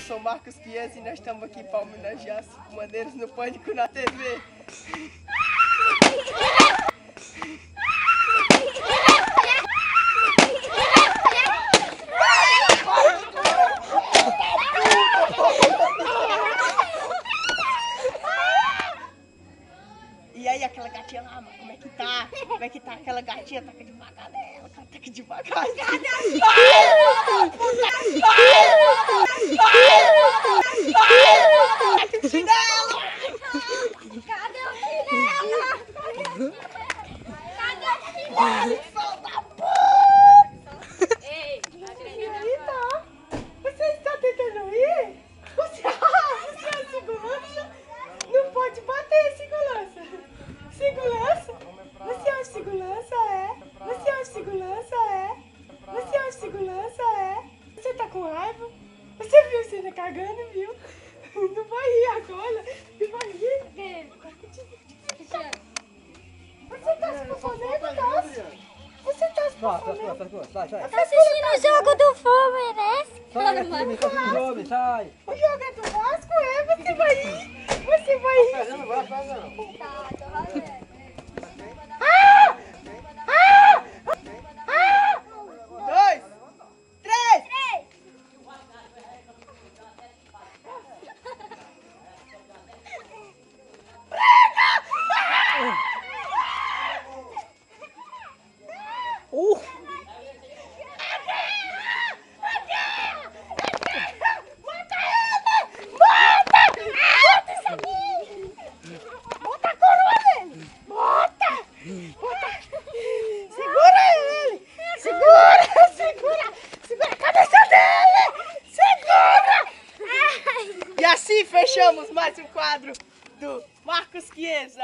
sou o Marcos Chiesa e nós estamos aqui para homenagear 5 Maneiros no Pânico na TV. E aí aquela gatinha lá, mano, como é que tá? Como é que tá aquela gatinha? Taca devagar nela, cara, taca devagar. Chinelo! Cadê o chinelo? Cadê o chinelo? Filho da puta! Ei, Senhorita, você está tentando ir? Você é a segurança? Não pode bater, segurança. Segurança? Você é o segurança, é? Você é o segurança, é? Você é o segurança, é? Você tá com raiva? Você viu você tá cagando, viu? Não vai rir agora. Não vai rir. Você tá se confundindo, Nossa? Você tá se confundindo? Sai. tá assistindo o jogo do Fluminense? Sai aqui, me conta do jogo, sai. O jogo é do Vasco, é? Você vai ir? Você vai ir? Não vai, não. Tá, tô fazendo. 2, 3. Segura a cabeça dele! Segura! E assim fechamos mais um quadro do Marcos Chiesa.